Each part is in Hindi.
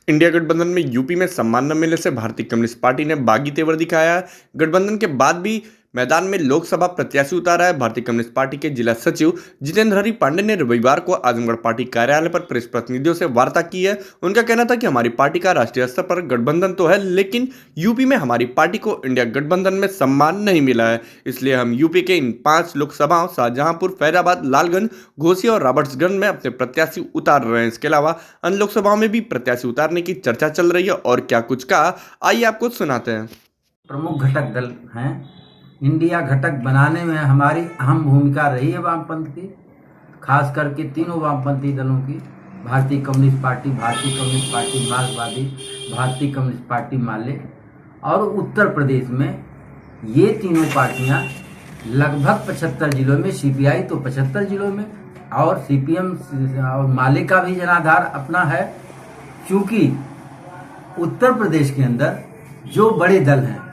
इंडिया गठबंधन में यूपी में सम्मान न मिलने से भारतीय कम्युनिस्ट पार्टी ने बागी तेवर दिखाया है। गठबंधन के बाद भी मैदान में लोकसभा प्रत्याशी उतारा है। भारतीय कम्युनिस्ट पार्टी के जिला सचिव जितेंद्र हरि पांडे ने रविवार को आजमगढ़ पार्टी कार्यालय पर प्रेस प्रतिनिधियों से वार्ता की है। उनका कहना था कि हमारी पार्टी का राष्ट्रीय स्तर पर गठबंधन तो है, लेकिन यूपी में हमारी पार्टी को इंडिया गठबंधन में सम्मान नहीं मिला है। इसलिए हम यूपी के इन 5 लोकसभाओं शाहजहांपुर, फैजाबाद, लालगंज, घोसी और रॉबर्ट्सगंज में अपने प्रत्याशी उतार रहे हैं। इसके अलावा अन्य लोकसभाओं में भी प्रत्याशी उतारने की चर्चा चल रही है। और क्या कुछ कहा, आइए आपको सुनाते हैं। प्रमुख घटक दल हैं। इंडिया घटक बनाने में हमारी अहम भूमिका रही है वामपंथ की, खास करके तीनों वामपंथी दलों की, भारतीय कम्युनिस्ट पार्टी, भारतीय कम्युनिस्ट पार्टी मार्क्सवादी, भारतीय कम्युनिस्ट पार्टी माले। और उत्तर प्रदेश में ये तीनों पार्टियां लगभग 75 जिलों में, सीपीआई तो 75 जिलों में और सीपीएम और माले का भी जनाधार अपना है। क्योंकि उत्तर प्रदेश के अंदर जो बड़े दल हैं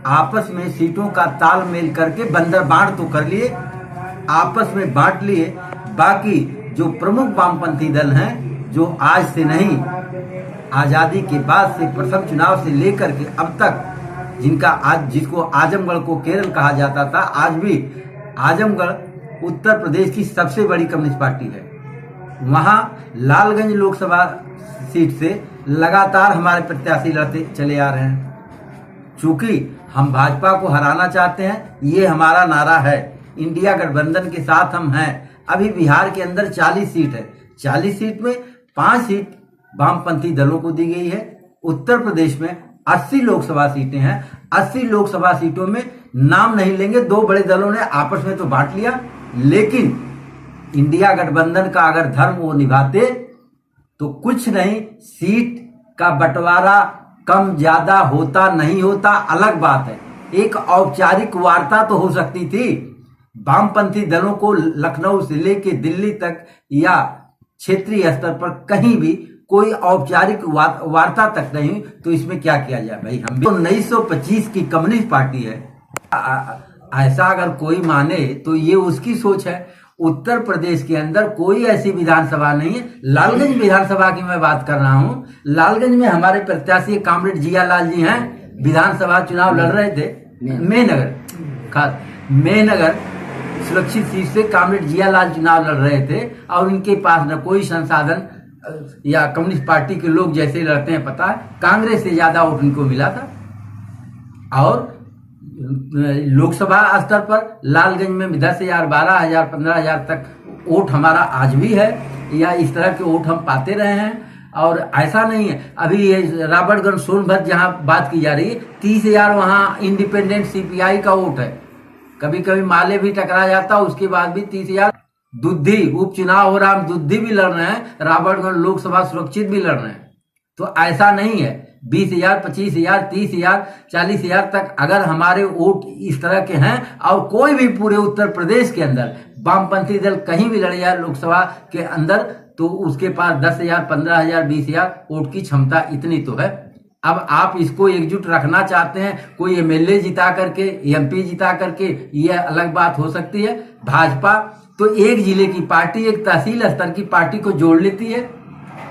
आपस में सीटों का तालमेल करके बंदर बांट तो कर लिए, आपस में बांट लिए। बाकी जो प्रमुख वामपंथी दल हैं, जो आज से नहीं, आजादी के बाद से प्रथम चुनाव से लेकर के अब तक, जिसको आजमगढ़ को केरल कहा जाता था, आज भी आजमगढ़ उत्तर प्रदेश की सबसे बड़ी कम्युनिस्ट पार्टी है। वहां लालगंज लोकसभा सीट से लगातार हमारे प्रत्याशी लड़ते चले आ रहे हैं। चूंकि हम भाजपा को हराना चाहते हैं, ये हमारा नारा है। इंडिया गठबंधन के साथ हम हैं। अभी बिहार के अंदर 40 सीट है, 40 सीट में 5 सीट वामपंथी दलों को दी गई है। उत्तर प्रदेश में 80 लोकसभा सीटें हैं। 80 लोकसभा सीटों में नाम नहीं लेंगे, 2 बड़े दलों ने आपस में तो बांट लिया, लेकिन इंडिया गठबंधन का अगर धर्म वो निभाते तो कुछ नहीं, सीट का बंटवारा कम ज्यादा होता नहीं होता अलग बात है। एक औपचारिक वार्ता तो हो सकती थी। वामपंथी दलों को लखनऊ से लेके दिल्ली तक या क्षेत्रीय स्तर पर कहीं भी कोई औपचारिक वार्ता तक नहीं, तो इसमें क्या किया जाए भाई। हम तो 1925 की कम्युनिस्ट पार्टी है। ऐसा अगर कोई माने तो ये उसकी सोच है। उत्तर प्रदेश के अंदर कोई ऐसी विधानसभा नहीं है। लालगंज विधानसभा की मैं बात कर रहा हूं। लालगंज में हमारे प्रत्याशी कामरेड जियालाल जी हैं, विधानसभा चुनाव लड़ रहे थे। मेहनगर सुरक्षित सीट से कामरेड जियालाल चुनाव लड़ रहे थे और उनके पास न कोई संसाधन, या कम्युनिस्ट पार्टी के लोग जैसे लड़ते हैं पता है, कांग्रेस से ज्यादा वोट उनको मिला था। और लोकसभा स्तर पर लालगंज में 10,000, 12,000, 15,000 तक वोट हमारा आज भी है, या इस तरह के वोट हम पाते रहे हैं। और ऐसा नहीं है, अभी ये रॉबर्ट्सगंज सोनभद्र जहां बात की जा रही है, 30,000 वहां इंडिपेंडेंट सीपीआई का वोट है। कभी कभी माले भी टकरा जाता, उसके बाद भी 30,000। दुद्धी उपचुनाव हो रहा, हम दुद्धी भी लड़ रहे हैं, रॉबर्ट्सगंज लोकसभा सुरक्षित भी लड़ रहे हैं। तो ऐसा नहीं है 20,000, 25,000, 30,000, 40,000 तक अगर हमारे वोट इस तरह के हैं, और कोई भी पूरे उत्तर प्रदेश के अंदर वामपंथी दल कहीं भी लड़ जाए लोकसभा के अंदर, तो उसके पास 10,000, 15,000, 20,000 वोट की क्षमता इतनी तो है। अब आप इसको एकजुट रखना चाहते हैं, कोई एमएलए जिता करके, एमपी जिता करके, यह अलग बात हो सकती है। भाजपा तो एक जिले की पार्टी, एक तहसील स्तर की पार्टी को जोड़ लेती है,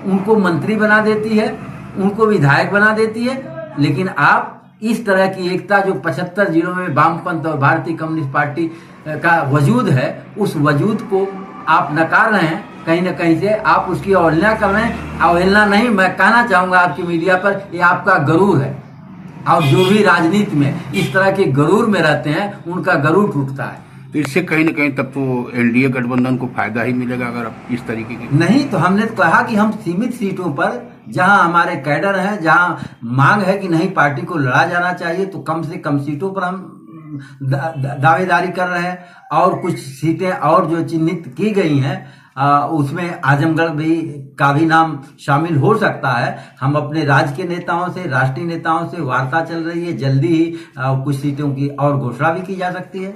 उनको मंत्री बना देती है, उनको विधायक बना देती है। लेकिन आप इस तरह की एकता जो 75 जिलों में वामपंथ और भारतीय कम्युनिस्ट पार्टी का वजूद है, उस वजूद को आप नकार रहे हैं। कहीं ना कहीं से आप उसकी अवहेलना कर रहे हैं। अवहेलना नहीं, मैं कहना चाहूंगा आपकी मीडिया पर, ये आपका गरूर है। और जो भी राजनीति में इस तरह के गरूर में रहते हैं, उनका गरूर टूटता है। तो इससे कहीं ना कहीं तब तो एनडीए गठबंधन को फायदा ही मिलेगा अगर आप इस तरीके की। नहीं, तो हमने तो कहा कि हम सीमित सीटों पर, जहां हमारे कैडर हैं, जहां मांग है कि नहीं पार्टी को लड़ा जाना चाहिए, तो कम से कम सीटों पर हम दावेदारी कर रहे हैं। और कुछ सीटें और जो चिन्हित की गई हैं, उसमें आजमगढ़ का भी नाम शामिल हो सकता है। हम अपने राज्य के नेताओं से, राष्ट्रीय नेताओं से वार्ता चल रही है। जल्दी ही कुछ सीटों की और घोषणा भी की जा सकती है।